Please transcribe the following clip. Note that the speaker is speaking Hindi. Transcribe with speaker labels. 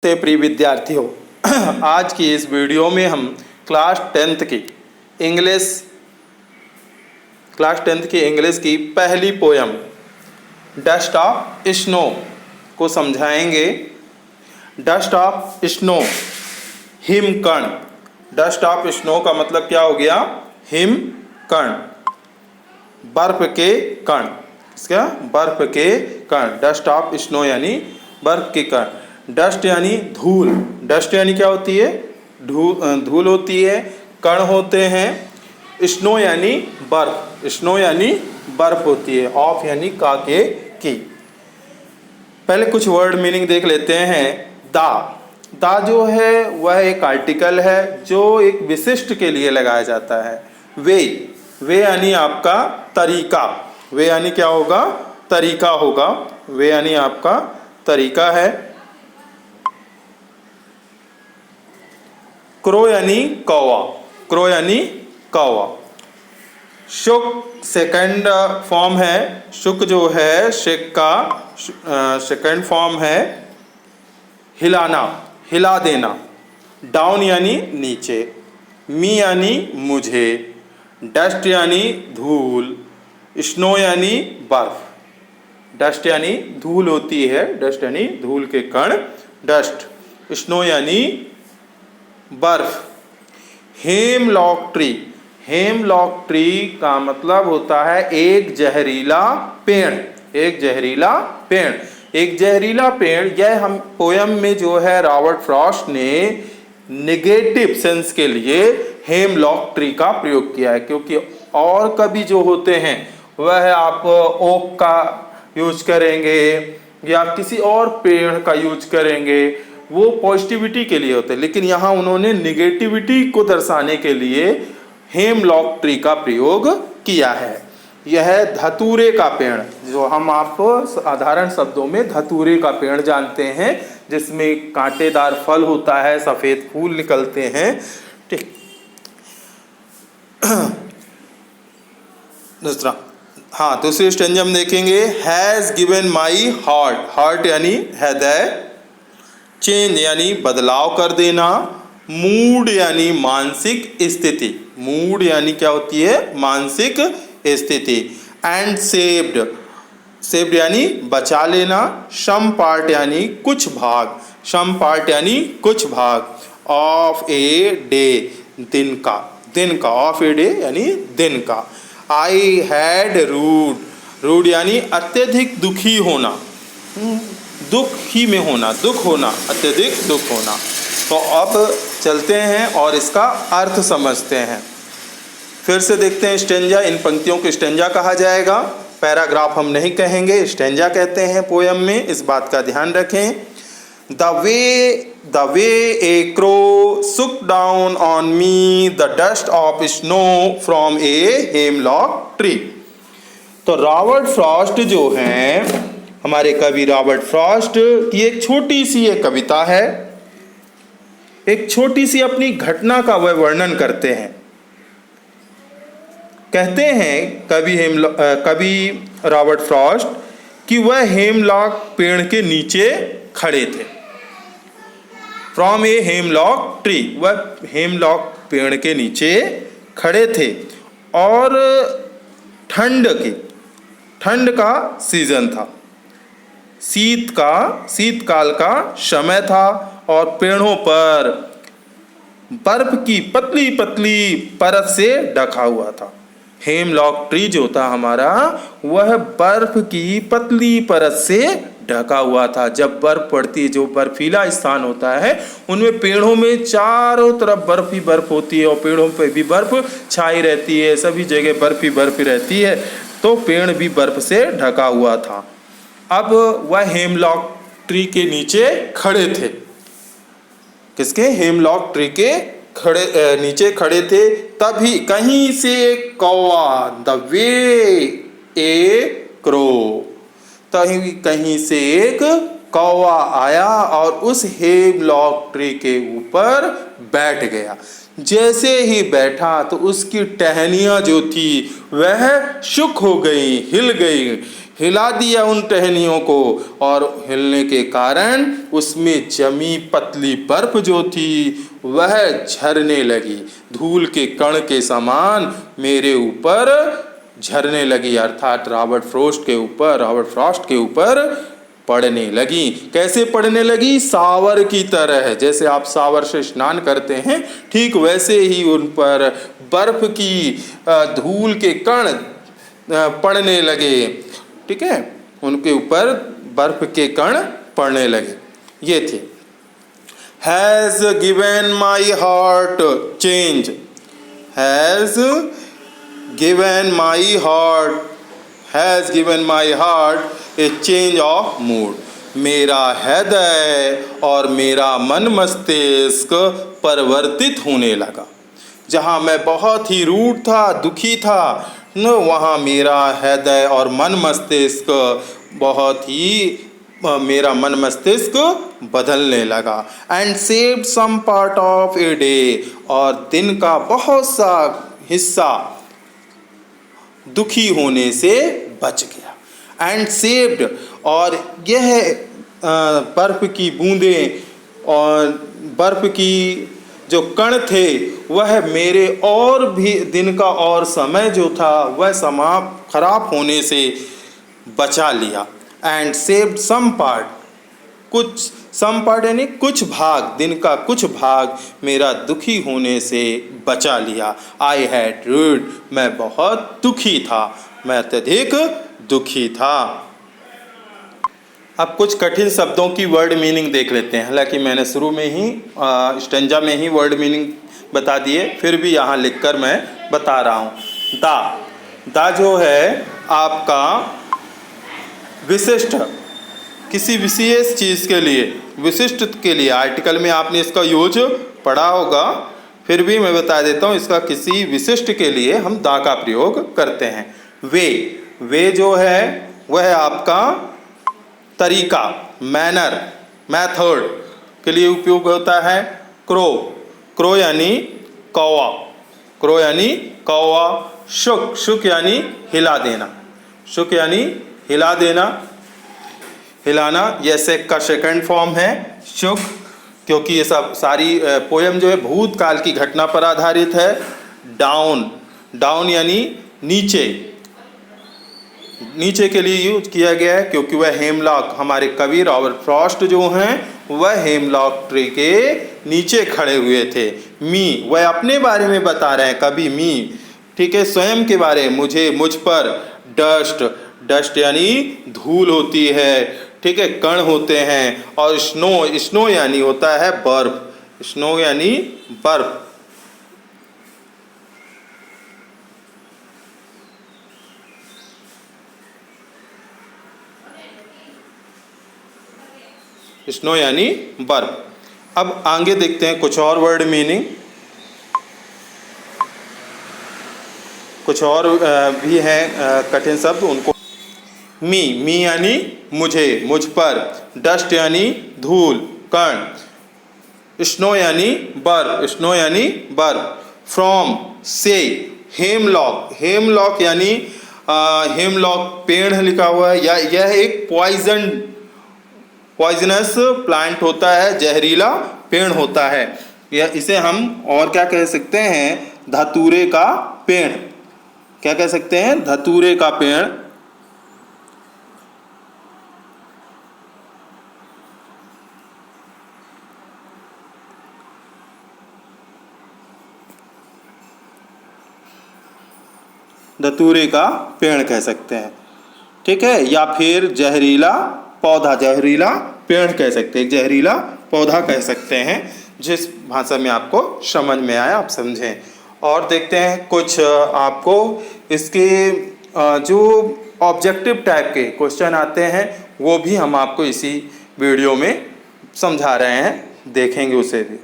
Speaker 1: ते प्रिय विद्यार्थियों, आज की इस वीडियो में हम क्लास टेंथ की इंग्लिश की पहली पोयम डस्ट ऑफ स्नो को समझाएंगे। डस्ट ऑफ स्नो, हिमकण। डस्ट ऑफ स्नो का मतलब क्या हो गया? हिमकण, बर्फ के कण। इसका बर्फ के कण, डस्ट ऑफ स्नो यानी बर्फ के कण। डस्ट यानी धूल। डस्ट यानी क्या होती है? धूल होती है, कण होते हैं। स्नो यानी बर्फ। स्नो यानी बर्फ होती है। ऑफ यानी का के की। पहले कुछ वर्ड मीनिंग देख लेते हैं। दा जो है वह एक आर्टिकल है जो एक विशिष्ट के लिए लगाया जाता है। वे यानी आपका तरीका। वे यानी क्या होगा? तरीका होगा। वे यानी आपका तरीका है। क्रो यानी कौवा। क्रो यानी कौवा। शुक सेकंड फॉर्म है। शुक जो है शेक का सेकंड फॉर्म है। हिलाना, हिला देना। डाउन यानी नीचे। मी यानी मुझे। डस्ट यानी धूल। स्नो यानी बर्फ। डस्ट यानी धूल होती है। डस्ट यानी धूल के कण, डस्ट। स्नो यानी बर्फ। Hemlock tree. हेमलॉक ट्री का मतलब होता है एक जहरीला पेड़। एक जहरीला पेड़। एक जहरीला पेड़, यह हम पोयम में जो है रॉबर्ट फ्रॉस्ट ने नेगेटिव सेंस के लिए हेमलॉक ट्री का प्रयोग किया है, क्योंकि और कभी जो होते हैं वह आप ओक का यूज करेंगे या किसी और पेड़ का यूज करेंगे, वो पॉजिटिविटी के लिए होते हैं। लेकिन यहाँ उन्होंने निगेटिविटी को दर्शाने के लिए हेमलॉक ट्री का प्रयोग किया है। यह धतूरे का पेड़, जो हम आप साधारण शब्दों में धतूरे का पेड़ जानते हैं, जिसमें कांटेदार फल होता है, सफेद फूल निकलते हैं। ठीक। दूसरी स्टेंजा हम देखेंगे। Has given my heart. Heart यानी हृदय। चेंज यानी बदलाव कर देना। मूड यानी मानसिक स्थिति। मूड यानी क्या होती है? मानसिक स्थिति। एंड सेव्ड, सेव्ड यानी बचा लेना। सम पार्ट यानी कुछ भाग। सम पार्ट यानी कुछ भाग। ऑफ ए डे, दिन का। दिन का, ऑफ ए डे यानी दिन का। I had rude. रूड यानी अत्यधिक दुखी होना, दुख ही में होना, दुख होना, अत्यधिक दुख होना। तो अब चलते हैं और इसका अर्थ समझते हैं। फिर से देखते हैं स्टेंजा। इन पंक्तियों को स्टेंजा कहा जाएगा, पैराग्राफ हम नहीं कहेंगे, स्टेंजा कहते हैं पोयम में, इस बात का ध्यान रखें। द वे ए क्रो सुक down on me the dust of snow from a hemlock tree. तो रॉबर्ट फ्रॉस्ट जो हैं, हमारे कवि रॉबर्ट फ्रॉस्ट की एक छोटी सी एक कविता है। एक छोटी सी अपनी घटना का वह वर्णन करते हैं। कहते हैं कवि रॉबर्ट फ्रॉस्ट कि वह हेमलॉक पेड़ के नीचे खड़े थे। फ्रॉम ए हेमलॉक ट्री, वह हेमलॉक पेड़ के नीचे खड़े थे और ठंड का सीजन था। शीतकाल का समय था और पेड़ों पर बर्फ की पतली पतली परत से ढका हुआ था। हेमलॉक ट्री जो था हमारा, वह बर्फ की पतली परत से ढका हुआ था। जब बर्फ पड़ती है, जो बर्फीला स्थान होता है, उनमें पेड़ों में चारों तरफ बर्फ ही बर्फ होती है और पेड़ों पे भी बर्फ छाई रहती है, सभी जगह बर्फ ही बर्फ रहती है, तो पेड़ भी बर्फ से ढका हुआ था। अब वह हेमलॉक ट्री के नीचे खड़े थे। किसके? हेमलॉक ट्री के नीचे खड़े थे। तभी कहीं से कौवा, द वे ए क्रो, तभी कहीं से एक कौवा आया और उस हेमलॉक ट्री के ऊपर बैठ गया। जैसे ही बैठा तो उसकी टहनियाँ जो थी वह शुक हो गई, हिल गई। हिला दिया उन टहनियों को, और हिलने के कारण उसमें जमी पतली बर्फ जो थी वह झरने लगी, धूल के कण के समान मेरे ऊपर झरने लगी, अर्थात रॉबर्ट फ्रॉस्ट के ऊपर पड़ने लगी। कैसे पड़ने लगी? सावर की तरह। जैसे आप सावर से स्नान करते हैं, ठीक वैसे ही उन पर बर्फ की धूल के कण पड़ने लगे। ठीक है, उनके ऊपर बर्फ के कण पड़ने लगे। ये थे has given my heart change, has given my heart, has given my heart A change of mood. मेरा हृदय और मेरा मन मस्तिष्क परिवर्तित होने लगा। जहाँ मैं बहुत ही रूड था, दुखी था, न वहाँ मेरा हृदय और मन मस्तिष्क बहुत ही मेरा मन मस्तिष्क बदलने लगा। And saved some part of a day, और दिन का बहुत सा हिस्सा दुखी होने से बच गया। एंड सेव्ड, और यह बर्फ की बूंदें और बर्फ की जो कण थे वह मेरे और भी दिन का और समय जो था वह समाप्त खराब होने से बचा लिया। एंड सेव्ड सम पार्ट, कुछ सम पार्ट यानी कुछ भाग, दिन का कुछ भाग मेरा दुखी होने से बचा लिया। आई हैड रूड, मैं बहुत दुखी था, मैं अत्यधिक दुखी था। अब कुछ कठिन शब्दों की वर्ड मीनिंग देख लेते हैं। हालांकि मैंने शुरू में ही स्टेंजा में ही वर्ड मीनिंग बता दिए, फिर भी यहाँ लिखकर मैं बता रहा हूँ। दा जो है आपका विशिष्ट, किसी विशेष चीज़ के लिए, विशिष्ट के लिए, आर्टिकल में आपने इसका यूज पढ़ा होगा, फिर भी मैं बता देता हूँ, इसका किसी विशिष्ट के लिए हम दा का प्रयोग करते हैं। वे जो है वह आपका तरीका, मैनर, मेथड के लिए उपयोग होता है। क्रो यानी कौवा, क्रो यानी कौवा। शुक यानी हिला देना, शुक यानी हिला देना, हिलाना। यह सेक का सेकंड फॉर्म है शुक, क्योंकि ये सब सारी पोयम जो है भूतकाल की घटना पर आधारित है। डाउन यानी नीचे, नीचे के लिए यूज किया गया है, क्योंकि वह हेमलॉक, हमारे कवि रॉबर्ट फ्रॉस्ट जो हैं वह हेमलॉक ट्री के नीचे खड़े हुए थे। वह अपने बारे में बता रहे हैं, कवि ठीक है, स्वयं के बारे में। मुझ पर डस्ट यानी धूल होती है, ठीक है, कण होते हैं। और स्नो यानी होता है बर्फ, स्नो यानी बर्फ। स्नो यानी बर्फ। अब आगे देखते हैं कुछ और वर्ड मीनिंग, कुछ और भी हैं कठिन शब्द, उनको। मी यानी मुझे, मुझ पर। डस्ट यानी धूल, कण। स्नो यानी बर्फ, फ्रॉम, से। हेमलॉक यानी हेमलॉक पेड़ लिखा हुआ है, या यह एक पॉइजनस प्लांट होता है, जहरीला पेड़ होता है। या इसे हम और क्या कह सकते हैं? धतूरे का पेड़। क्या कह सकते हैं? धतूरे का पेड़। धतूरे का पेड़ कह सकते हैं, ठीक है। या फिर जहरीला पौधा, जहरीला पेड़ कह सकते हैं, जहरीला पौधा कह सकते हैं। जिस भाषा में आपको समझ में आया आप समझें। और देखते हैं कुछ आपको इसके जो ऑब्जेक्टिव टाइप के क्वेश्चन आते हैं वो भी हम आपको इसी वीडियो में समझा रहे हैं, देखेंगे उसे भी।